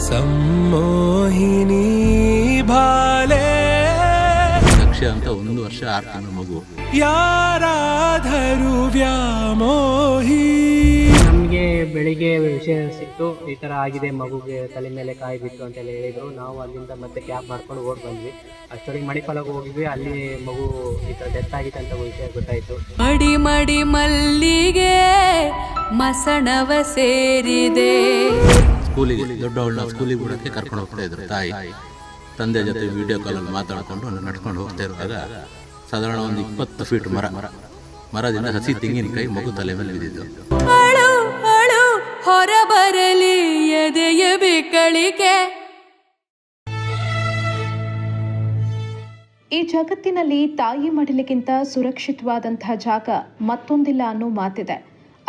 सम्मोहिनी भाले ದಕ್ಷ ಅಂತ 1 ವರ್ಷ 6 ತಿಂಗಳ ಮಗು. ಯಾರಾದರೂ ವ್ಯಾಮೋಹಿ. ನಮಗೆ ಬೆಳಿಗ್ಗೆ ವಿಷಯ ಸಿಕ್ತು, ಈ ಥರ ಆಗಿದೆ, ಮಗುಗೆ ತಲೆ ಮೇಲೆ ಕಾಯಿ ಬಿತ್ತು ಅಂತೆಲ್ಲ ಹೇಳಿದರು. ನಾವು ಅಲ್ಲಿಂದ ಮತ್ತೆ ಕ್ಯಾಬ್ ಮಾಡ್ಕೊಂಡು ಓಡಿ ಬಂದ್ವಿ. ಅಷ್ಟೊತ್ತಿಗೆ ಮಣಿಪಾಲಕ್ಕೆ ಹೋಗಿದ್ವಿ. ಅಲ್ಲಿ ಮಗು ಈ ಥರ ಡೆತ್ ಆಗಿದೆ ಅಂತ ವಿಷಯ ಗೊತ್ತಾಯಿತು. ಮಡಿ ಮಡಿ ಮಲ್ಲಿಗೆ ಮಸಣವ ಸೇರಿದೆ. ಸ್ಕೂಲಿಗೆ ದೊಡ್ಡವಳನ್ನ ಸ್ಕೂಲಿಗೆ ಬಿಡೋಕ್ಕೆ ಕರ್ಕೊಂಡು ಹೋಗ್ತಾ ಇದ್ರು ತಾಯಿ. ತಂದೆ ಜೊತೆ ವಿಡಿಯೋ ಕಾಲಲ್ಲಿ ಮಾತಾಡಿಕೊಂಡು ನಡ್ಕೊಂಡು ಹೋಗ್ತಾ ಇರುವಾಗ ಸಾಧಾರಣ ಒಂದು 20 ಫೀಟ್ ಮರದಿಂದ ಹಸಿ ತೆಂಗಿನಕಾಯಿ ಮಗು ತಲೆ ಮೇಲೆ ಬಿದ್ದಿದ್ದು. ಅಳು ಅಳು ಹೊರ ಬರಲಿ ಎದೆಯ ಬೇಕಳಿಕೆ. ಈ ಜಗತ್ತಿನಲ್ಲಿ ತಾಯಿ ಮಡಿಲಿಗಿಂತ ಸುರಕ್ಷಿತವಾದಂತಹ ಜಾಗ ಮತ್ತೊಂದಿಲ್ಲ ಅನ್ನೋ ಮಾತಿದೆ.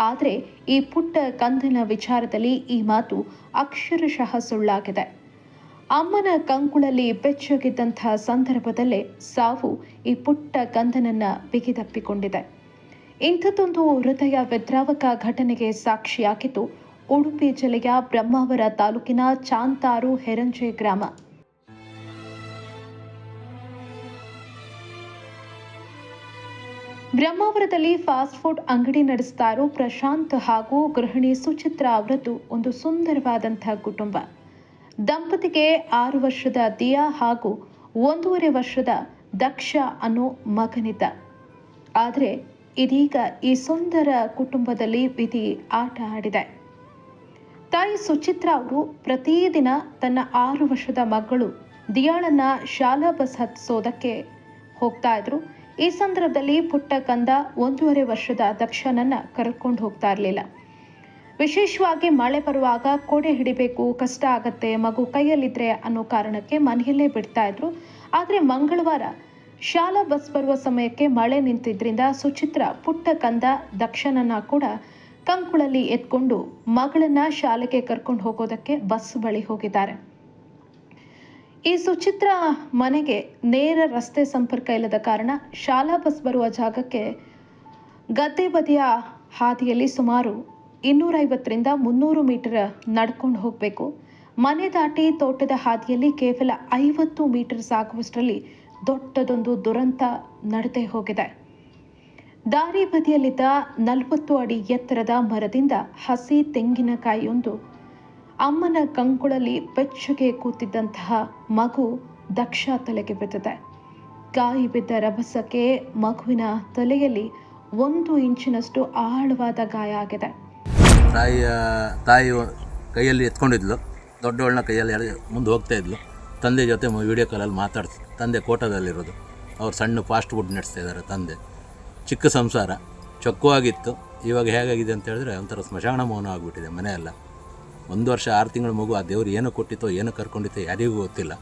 ಆದರೆ ಈ ಪುಟ್ಟ ಕಂದನ ವಿಚಾರದಲ್ಲಿ ಈ ಮಾತು ಅಕ್ಷರಶಃ ಸುಳ್ಳಾಗಿದೆ. ಅಮ್ಮನ ಕಂಕುಳಲ್ಲಿ ಬೆಚ್ಚಗಿದ್ದಂತಹ ಸಂದರ್ಭದಲ್ಲೇ ಸಾವು ಈ ಪುಟ್ಟ ಕಂದನನ್ನ ಬಿಗಿದಪ್ಪಿಕೊಂಡಿದೆ. ಇಂಥದ್ದೊಂದು ಹೃದಯ ವಿದ್ರಾವಕ ಘಟನೆಗೆ ಸಾಕ್ಷಿಯಾಗಿದ್ದು ಉಡುಪಿ ಜಿಲ್ಲೆಯ ಬ್ರಹ್ಮಾವರ ತಾಲೂಕಿನ ಚಾಂತಾರು ಹೆರಂಜೆ ಗ್ರಾಮ. ಬ್ರಹ್ಮಾವರದಲ್ಲಿ ಫಾಸ್ಟ್ ಫುಡ್ ಅಂಗಡಿ ನಡೆಸ್ತಾ ಇರೋ ಪ್ರಶಾಂತ್ ಹಾಗೂ ಗೃಹಿಣಿ ಸುಚಿತ್ರಾ ಅವರದ್ದು ಒಂದು ಸುಂದರವಾದಂತಹ ಕುಟುಂಬ. ದಂಪತಿಗೆ 6 ವರ್ಷದ ದಿಯಾ ಹಾಗೂ 1.5 ವರ್ಷದ ದಕ್ಷ ಅನ್ನೋ ಮಗನಿದ್ದ. ಆದರೆ ಇದೀಗ ಈ ಸುಂದರ ಕುಟುಂಬದಲ್ಲಿ ವಿಧಿ ಆಟ ಆಡಿದೆ. ತಾಯಿ ಸುಚಿತ್ರಾ ಅವರು ಪ್ರತಿದಿನ ತನ್ನ 6 ವರ್ಷದ ಮಗಳು ದಿಯಾಳನ್ನ ಶಾಲಾ ಬಸ್ ಹತ್ತಿಸೋದಕ್ಕೆ ಹೋಗ್ತಾ ಇದ್ರು. ಈ ಸಂದರ್ಭದಲ್ಲಿ ಪುಟ್ಟ ಕಂದ 1.5 ವರ್ಷದ ದಕ್ಷನನ್ನ ಕರ್ಕೊಂಡು ಹೋಗ್ತಾ ಇರಲಿಲ್ಲ. ವಿಶೇಷವಾಗಿ ಮಳೆ ಬರುವಾಗ ಕೊಡೆ ಹಿಡಿಬೇಕು, ಕಷ್ಟ ಆಗತ್ತೆ, ಮಗು ಕೈಯಲ್ಲಿದ್ರೆ ಅನ್ನೋ ಕಾರಣಕ್ಕೆ ಮನೆಯಲ್ಲೇ ಬಿಡ್ತಾ ಇದ್ರು. ಆದರೆ ಮಂಗಳವಾರ ಶಾಲಾ ಬಸ್ ಬರುವ ಸಮಯಕ್ಕೆ ಮಳೆ ನಿಂತಿದ್ರಿಂದ ಸುಚಿತ್ರಾ ಪುಟ್ಟ ಕಂದ ದಕ್ಷನನ್ನ ಕೂಡ ಕಂಕುಳಲ್ಲಿ ಎತ್ಕೊಂಡು ಮಗಳನ್ನ ಶಾಲೆಗೆ ಕರ್ಕೊಂಡು ಹೋಗೋದಕ್ಕೆ ಬಸ್ ಬಳಿ ಹೋಗಿದ್ದಾರೆ. ಈ ಸುಚಿತ್ರಾ ಮನೆಗೆ ನೇರ ರಸ್ತೆ ಸಂಪರ್ಕ ಇಲ್ಲದ ಕಾರಣ ಶಾಲಾ ಬಸ್ ಬರುವ ಜಾಗಕ್ಕೆ ಗದ್ದೆ ಬದಿಯ ಹಾದಿಯಲ್ಲಿ ಸುಮಾರು 250ರಿಂದ 300 ಮೀಟರ್ ನಡ್ಕೊಂಡು ಹೋಗಬೇಕು. ಮನೆ ದಾಟಿ ತೋಟದ ಹಾದಿಯಲ್ಲಿ ಕೇವಲ 50 ಮೀಟರ್ ಸಾಗುವಷ್ಟರಲ್ಲಿ ದೊಡ್ಡದೊಂದು ದುರಂತ ನಡೆದೇ ಹೋಗಿದೆ. ದಾರಿ ಬದಿಯಲ್ಲಿದ್ದ 40 ಅಡಿ ಎತ್ತರದ ಮರದಿಂದ ಹಸಿ ತೆಂಗಿನಕಾಯಿಯೊಂದು ಅಮ್ಮನ ಕಂಕುಳಲ್ಲಿ ಬೆಚ್ಚಗೆ ಕೂತಿದ್ದಂತಹ ಮಗು ದಕ್ಷ ತಲೆಗೆ ಬಿದ್ದಿದೆ. ಕಾಯಿ ಬಿದ್ದ ರಭಸಕ್ಕೆ ಮಗುವಿನ ತಲೆಯಲ್ಲಿ 1 ಇಂಚಿನಷ್ಟು ಆಳವಾದ ಗಾಯ ಆಗಿದೆ. ತಾಯಿ ಕೈಯಲ್ಲಿ ಎತ್ಕೊಂಡಿದ್ಲು, ದೊಡ್ಡವಳನ್ನ ಕೈಯಲ್ಲಿ ಮುಂದೆ ಹೋಗ್ತಾ ಇದ್ಲು. ತಂದೆ ಜೊತೆ ವಿಡಿಯೋ ಕಾಲಲ್ಲಿ ಮಾತಾಡ್ತು. ತಂದೆ ಕೋಟದಲ್ಲಿರೋದು, ಅವ್ರು ಸಣ್ಣ ಫಾಸ್ಟ್ ಫುಡ್ ನಡೆಸ್ತಾ ಇದ್ದಾರೆ. ತಂದೆ ಚಿಕ್ಕ ಸಂಸಾರ, ಚೊಕ್ಕವಾಗಿತ್ತು. ಇವಾಗ ಹೇಗಾಗಿದೆ ಅಂತ ಹೇಳಿದ್ರೆ ಒಂಥರ ಸ್ಮಶಾನ ಮೌನ ಆಗಿಬಿಟ್ಟಿದೆ ಮನೆಯೆಲ್ಲ. 1 ವರ್ಷ 6 ತಿಂಗಳ ಮಗು, ಆ ದೇವ್ರು ಏನೋ ಕೊಟ್ಟಿತ್ತೋ ಏನೋ ಕರ್ಕೊಂಡಿತ್ತೋ ಯಾರಿಗೂ ಗೊತ್ತಿಲ್ಲ.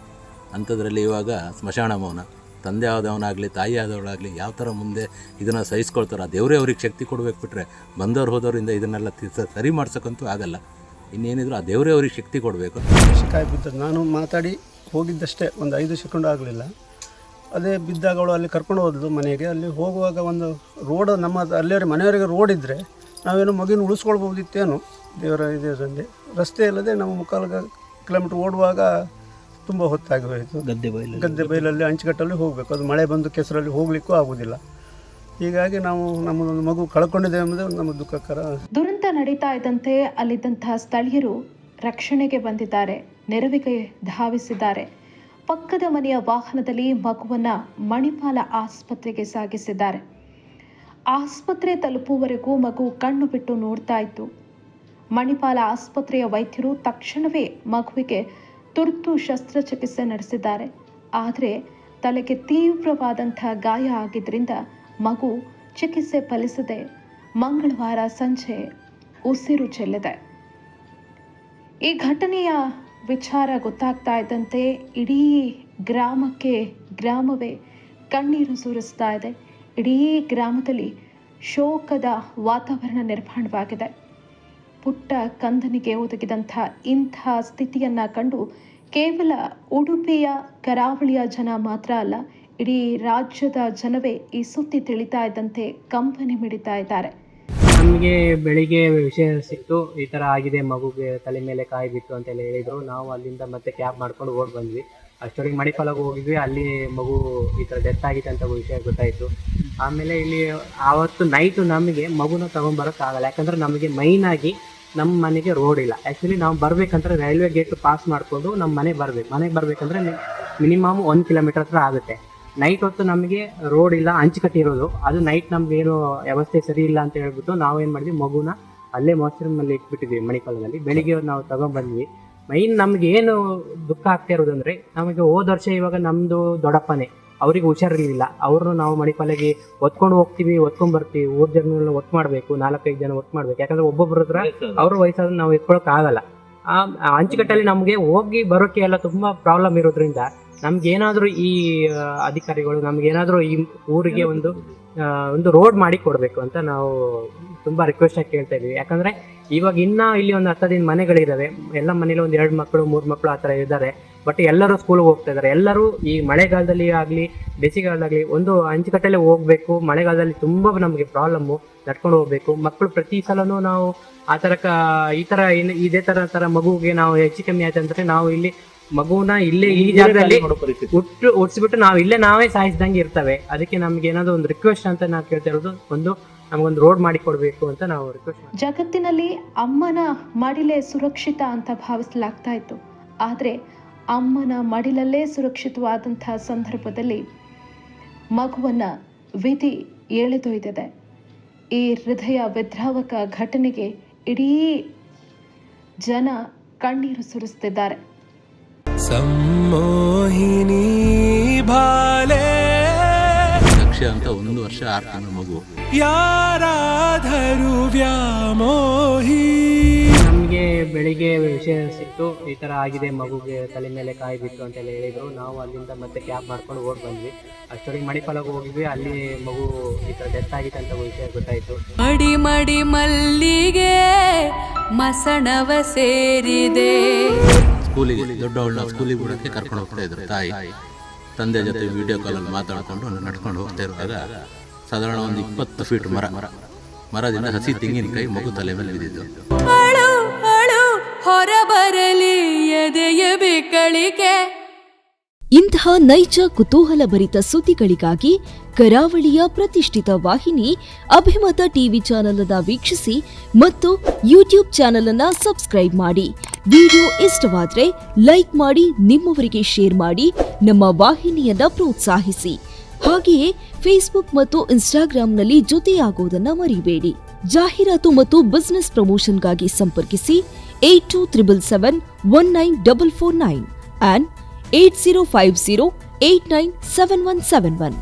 ಅಂಥದ್ರಲ್ಲಿ ಇವಾಗ ಸ್ಮಶಾನ ಮೌನ. ತಂದೆ ಆದವನಾಗಲಿ ತಾಯಿ ಆದವಳಾಗಲಿ ಯಾವ ಥರ ಮುಂದೆ ಇದನ್ನು ಸಹಿಸ್ಕೊಳ್ತಾರೆ, ಆ ದೇವರೇ ಅವ್ರಿಗೆ ಶಕ್ತಿ ಕೊಡಬೇಕು. ಬಿಟ್ಟರೆ ಬಂದವ್ರು ಹೋದವರಿಂದ ಇದನ್ನೆಲ್ಲ ಸರಿ ಮಾಡ್ಸೋಕ್ಕಂತೂ ಆಗಲ್ಲ. ಇನ್ನೇನಿದ್ರು ಆ ದೇವರೇ ಅವ್ರಿಗೆ ಶಕ್ತಿ ಕೊಡಬೇಕು. ಕಾಯಿ ಬಿದ್ದದ್ದು ನಾನು ಮಾತಾಡಿ ಹೋಗಿದ್ದಷ್ಟೇ, ಒಂದು 5 ಸೆಕೆಂಡ್ ಆಗಲಿಲ್ಲ. ಅದೇ ಬಿದ್ದಾಗ ಅವಳು ಅಲ್ಲಿ ಕರ್ಕೊಂಡು ಹೋದಳು ಮನೆಗೆ. ಅಲ್ಲಿ ಹೋಗುವಾಗ ಒಂದು ರೋಡ್, ನಮ್ಮ ಅಲ್ಲಿಯವರೆಗೆ ಮನೆಯವರೆಗೆ ರೋಡ್ ಇದ್ದರೆ ನಾವೇನು ಮಗಿನ ಉಳಿಸ್ಕೊಳ್ಬೋದಿತ್ತೇನು, ದೇವರ ಇದರಲ್ಲಿ. ರಸ್ತೆ ಇಲ್ಲದೆ ನಾವು 3/4 ಕಿಲೋಮೀಟ್ರ್ ಓಡುವಾಗ ತುಂಬ ಹೊತ್ತಾಗಿ ಹೋಯಿತು. ಗದ್ದೆ ಬೈಲಲ್ಲಿ ಅಂಚುಕಟ್ಟಲ್ಲಿ ಹೋಗಬೇಕು. ಅದು ಮಳೆ ಬಂದು ಕೆಸರಲ್ಲಿ ಹೋಗಲಿಕ್ಕೂ ಆಗೋದಿಲ್ಲ. ಹೀಗಾಗಿ ನಾವು ನಮ್ಮದೊಂದು ಮಗು ಕಳ್ಕೊಂಡಿದ್ದೇವೆ ಎಂಬುದೇ ನಮ್ಮ ದುಃಖಕರ. ದುರಂತ ನಡೀತಾ ಇದ್ದಂತೆ ಅಲ್ಲಿದ್ದಂತಹ ಸ್ಥಳೀಯರು ರಕ್ಷಣೆಗೆ ಬಂದಿದ್ದಾರೆ, ನೆರವಿಗೆ ಧಾವಿಸಿದ್ದಾರೆ. ಪಕ್ಕದ ಮನೆಯ ವಾಹನದಲ್ಲಿ ಮಗುವನ್ನ ಮಣಿಪಾಲ ಆಸ್ಪತ್ರೆಗೆ ಸಾಗಿಸಿದ್ದಾರೆ. ಆಸ್ಪತ್ರೆ ತಲುಪುವವರೆಗೂ ಮಗು ಕಣ್ಣು ಬಿಟ್ಟು ನೋಡ್ತಾ ಇತ್ತು. ಮಣಿಪಾಲ ಆಸ್ಪತ್ರೆಯ ವೈದ್ಯರು ತಕ್ಷಣವೇ ಮಗುವಿಗೆ ತುರ್ತು ಶಸ್ತ್ರಚಿಕಿತ್ಸೆ ನಡೆಸಿದ್ದಾರೆ. ಆದರೆ ತಲೆಗೆ ತೀವ್ರವಾದಂತಹ ಗಾಯ ಆಗಿದ್ದರಿಂದ ಮಗು ಚಿಕಿತ್ಸೆ ಫಲಿಸದೆ ಮಂಗಳವಾರ ಸಂಜೆ ಉಸಿರು ಚೆಲ್ಲಿದೆ. ಈ ಘಟನೆಯ ವಿಚಾರ ಗೊತ್ತಾಗ್ತಾ ಇದ್ದಂತೆ ಇಡೀ ಗ್ರಾಮವೇ ಕಣ್ಣೀರು ಸುರಿಸ್ತಾ ಇದೆ. ಇಡೀ ಗ್ರಾಮದಲ್ಲಿ ಶೋಕದ ವಾತಾವರಣ ನಿರ್ಮಾಣವಾಗಿದೆ. ಪುಟ್ಟ ಕಂದನಿಗೆ ಒದಗಿದಂಥ ಇಂಥ ಸ್ಥಿತಿಯನ್ನ ಕಂಡು ಕೇವಲ ಉಡುಪಿಯ ಕರಾವಳಿಯ ಜನ ಮಾತ್ರ ಅಲ್ಲ, ಇಡೀ ರಾಜ್ಯದ ಜನವೇ ಈ ಸುದ್ದಿ ತಿಳಿತಾ ಇದ್ದಂತೆ ಕಂಬನಿ ಮಿಡಿತಾ ಇದ್ದಾರೆ. ನಮಗೆ ಬೆಳಿಗ್ಗೆ ವಿಷಯ ಸಿಕ್ತು, ಈ ಥರ ಆಗಿದೆ, ಮಗುಗೆ ತಲೆ ಮೇಲೆ ಕಾಯಿ ಬಿತ್ತು ಅಂತೆಲ್ಲ ಹೇಳಿದರು. ನಾವು ಅಲ್ಲಿಂದ ಮತ್ತೆ ಕ್ಯಾಬ್ ಮಾಡ್ಕೊಂಡು ಓಡಿ ಬಂದ್ವಿ. ಅಷ್ಟೊತ್ತಿಗೆ ಮಣಿಪಾಲಕ್ಕೆ ಹೋಗಿದ್ವಿ. ಅಲ್ಲಿ ಮಗು ಈ ಥರ ಡೆತ್ ಆಗಿದೆ ಅಂತ ವಿಷಯ ಗೊತ್ತಾಯಿತು. ಆಮೇಲೆ ಇಲ್ಲಿ ಆವತ್ತು ನೈಟು ನಮಗೆ ಮಗುನ ತೊಗೊಂಬರೋಕ್ಕಾಗಲ್ಲ, ಯಾಕಂದರೆ ನಮಗೆ ಮೈನಾಗಿ ನಮ್ಮ ಮನೆಗೆ ರೋಡ್ ಇಲ್ಲ. ಆ್ಯಕ್ಚುಲಿ ನಾವು ಬರಬೇಕಂದ್ರೆ ರೈಲ್ವೆ ಗೇಟ್ ಪಾಸ್ ಮಾಡಿಕೊಂಡು ನಮ್ಮ ಮನೆಗೆ ಬರಬೇಕಂದ್ರೆ ಮಿನಿಮಮ್ 1 ಕಿಲೋಮೀಟರ್ ಹತ್ರ ಆಗುತ್ತೆ. ನೈಟ್ ಹೊತ್ತು ನಮಗೆ ರೋಡ್ ಇಲ್ಲ, ಹಂಚಿಕಟ್ಟಿರೋದು. ಅದು ನೈಟ್ ನಮ್ಗೆ ಏನು ವ್ಯವಸ್ಥೆ ಸರಿ ಇಲ್ಲ ಅಂತ ಹೇಳ್ಬಿಟ್ಟು ನಾವೇನು ಮಾಡಿದ್ವಿ, ಮಗುನ ಅಲ್ಲೇ ಮಾಸ್ಟರ್ನಲ್ಲಿ ಇಟ್ಬಿಟ್ಟಿದ್ವಿ ಮಣಿಪಾಲದಲ್ಲಿ. ಬೆಳಿಗ್ಗೆ ನಾವು ತಗೊಂಡ್ಬಂದ್ವಿ. ಮೈನ್ ನಮ್ಗೆ ಏನು ದುಃಖ ಆಗ್ತಾ ಇರೋದಂದ್ರೆ, ನಮಗೆ ಹೋದ ವರ್ಷ ಇವಾಗ ನಮ್ಮದು ದೊಡ್ಡಪ್ಪನೇ, ಅವ್ರಿಗೆ ಹುಷಾರಿರಲಿಲ್ಲ. ಅವ್ರನ್ನ ನಾವು ಮಣಿಪಾಲಿಗೆ ಒತ್ಕೊಂಡು ಹೋಗ್ತೀವಿ, ಒತ್ಕೊಂಡ್ ಬರ್ತೀವಿ. ಊರ್ ಜನಗಳನ್ನ ಒತ್ತು ಮಾಡಬೇಕು, 4-5 ಜನ ಒತ್ತು ಮಾಡ್ಬೇಕು. ಯಾಕಂದ್ರೆ ಒಬ್ಬೊಬ್ಬರ ಹತ್ರ ಅವ್ರ ವಯಸ್ಸಾದ ನಾವು ಎತ್ಕೊಳಕ್ ಆಗಲ್ಲ. ಆ ಹಂಚಿಕಟ್ಟಲ್ಲಿ ನಮಗೆ ಹೋಗಿ ಬರೋಕೆ ಎಲ್ಲ ತುಂಬಾ ಪ್ರಾಬ್ಲಮ್ ಇರೋದ್ರಿಂದ ನಮ್ಗೆ ಏನಾದರೂ ಈ ಅಧಿಕಾರಿಗಳು ನಮ್ಗೇನಾದರೂ ಈ ಊರಿಗೆ ಒಂದು ರೋಡ್ ಮಾಡಿ ಕೊಡಬೇಕು ಅಂತ ನಾವು ತುಂಬ ರಿಕ್ವೆಸ್ಟ್ ಆಗಿ ಕೇಳ್ತಾ ಇದೀವಿ. ಯಾಕಂದರೆ ಇವಾಗ ಇನ್ನೂ ಇಲ್ಲಿ ಒಂದು 10 ದಿನ ಮನೆಗಳಿದ್ದಾವೆ. ಎಲ್ಲ ಮನೇಲಿ ಒಂದು 2 ಮಕ್ಕಳು 3 ಮಕ್ಕಳು ಆ ಥರ ಇದ್ದಾರೆ. ಬಟ್ ಎಲ್ಲರೂ ಸ್ಕೂಲ್ಗೆ ಹೋಗ್ತಾ ಇದ್ದಾರೆ. ಎಲ್ಲರೂ ಈ ಮಳೆಗಾಲದಲ್ಲಿ ಆಗಲಿ ಬೇಸಿಗೆಗಾಲದಾಗಲಿ ಒಂದು ಹಂಚಿಕಟ್ಟಲ್ಲೇ ಹೋಗಬೇಕು. ಮಳೆಗಾಲದಲ್ಲಿ ತುಂಬ ನಮಗೆ ಪ್ರಾಬ್ಲಮ್ಮು, ನಡ್ಕೊಂಡು ಹೋಗಬೇಕು. ಮಕ್ಕಳು ಪ್ರತಿ ಸಲನೂ ನಾವು ಆ ಥರ ಇದೇ ಥರ ಮಗುವಿಗೆ ನಾವು ಹೆಚ್ಚು ಕಮ್ಮಿ ಆಯ್ತು ಅಂದರೆ ನಾವು ಇಲ್ಲಿ ಮಗುನ ಇಲ್ಲೇ ಈ ಜಾಗದಲ್ಲಿ ಹುಟ್ಟಿಸ್ಬಿಟ್ಟು ನಾವೇ ಸಾಯಿಸ್ದಂಗೆ ಇರ್ತವೆ. ಅದಕ್ಕೆ ನಮ್ಗೆ ಏನಾದ್ರು ಒಂದು ರಿಕ್ವೆಸ್ಟ್ ಅಂತ ನಾವು ಕೇಳ್ತಾ ಇರೋದು, ನಮಗೊಂದು ರೋಡ್ ಮಾಡಿ ಕೊಡಬೇಕು ಅಂತ ನಾವು ರಿಕ್ವೆಸ್ಟ್. ಜಗತ್ತಿನಲ್ಲಿ ಅಮ್ಮನ ಮಡಿಲೇ ಸುರಕ್ಷಿತ ಅಂತ ಭಾವಿಸಲಾಗ್ತಾ ಇತ್ತು. ಆದರೆ ಅಮ್ಮನ ಮಡಿಲಲ್ಲೇ ಸುರಕ್ಷಿತವಾದಂತಹ ಸಂದರ್ಭದಲ್ಲಿ ಮಗುವನ್ನ ವಿಧಿ ಎಳೆದೊಯ್ದಿದೆ. ಈ ಹೃದಯ ವಿದ್ರಾವಕ ಘಟನೆಗೆ ಇಡೀ ಜನ ಕಣ್ಣೀರು ಸುರಿಸುತ್ತಿದ್ದಾರೆ. सम्मोहिनी भाले ಲಕ್ಷ್ಯ ಅಂತ 1 ವರ್ಷ 6 ತಿಂಗಳ ಮಗು. ಯಾರಾದರೂ ವ್ಯಾಮೋಹಿ. ನಮಗೆ ಬೆಳಿಗ್ಗೆ ವಿಷಯ ಸಿಕ್ತು, ಈ ಥರ ಆಗಿದೆ, ಮಗುಗೆ ತಲೆ ಮೇಲೆ ಕಾಯಿ ಬಿತ್ತು ಅಂತೆಲ್ಲ ಹೇಳಿದರು. ನಾವು ಅಲ್ಲಿಂದ ಮತ್ತೆ ಕ್ಯಾಬ್ ಮಾಡ್ಕೊಂಡು ಓಡಿ ಬಂದ್ವಿ. ಅಷ್ಟೊತ್ತಿಗೆ ಮಣಿಪಾಲಕ್ಕೆ ಹೋಗಿದ್ವಿ. ಅಲ್ಲಿ ಮಗು ಈ ಥರ ಡೆತ್ ಆಗಿದೆ ಅಂತ ವಿಷಯ ಗೊತ್ತಾಯಿತು. ಮಡಿ ಮಡಿ ಮಲ್ಲಿಗೆ ಮಸಣವ ಸೇರಿದೆ. ಸ್ಕೂಲಿಗೆ ದೊಡ್ಡವಳನ್ನ ಸ್ಕೂಲಿಗೆ ಬಿಡೋಕ್ಕೆ ಕರ್ಕೊಂಡು ಹೋಗ್ತಾ ಇದ್ರು ತಾಯಿ. ತಂದೆ ಜೊತೆ ವಿಡಿಯೋ ಕಾಲಲ್ಲಿ ಮಾತಾಡಿಕೊಂಡು ನಡ್ಕೊಂಡು ಹೋಗ್ತಾ ಇರುವಾಗ ಸಾಧಾರಣ ಒಂದು 20 ಫೀಟ್ ಮರದಿಂದ ಹಸಿ ತೆಂಗಿನಕಾಯಿ ಮಗು ತಲೆ ಮೇಲೆ ಬಿದ್ದಿದ್ದು. ಅಳು ಅಳು ಹೊರಬರಲಿ ಎದೆಯ ಬೇಕಳಿಕೆ. ಇಂತಹ ನೈಜ ಕುತೂಹಲಭರಿತ ಸುದ್ದಿಗಳಿಗಾಗಿ ಕರಾವಳಿಯ ಪ್ರತಿಷ್ಠಿತ ವಾಹಿನಿ ಅಭಿಮತ ಟಿವಿ ಚಾನೆಲ್ ಅನ್ನು ವೀಕ್ಷಿಸಿ ಮತ್ತು ಯೂಟ್ಯೂಬ್ ಚಾನೆಲ್ ಅನ್ನು ಸಬ್ಸ್ಕ್ರೈಬ್ ಮಾಡಿ. ವಿಡಿಯೋ ಇಷ್ಟವಾದರೆ ಲೈಕ್ ಮಾಡಿ, ನಿಮ್ಮವರಿಗೆ ಶೇರ್ ಮಾಡಿ, ನಮ್ಮ ವಾಹಿನಿಯನ್ನ ಪ್ರೋತ್ಸಾಹಿಸಿ. ಹಾಗೆಯೇ ಫೇಸ್ಬುಕ್ ಮತ್ತು ಇನ್ಸ್ಟಾಗ್ರಾಂನಲ್ಲಿ ಜೊತೆಯಾಗುವುದನ್ನು ಮರಿಬೇಡಿ. ಜಾಹೀರಾತು ಮತ್ತು ಬಿಸಿನೆಸ್ ಪ್ರಮೋಷನ್ಗಾಗಿ ಸಂಪರ್ಕಿಸಿ 8277719449 and 8050897171.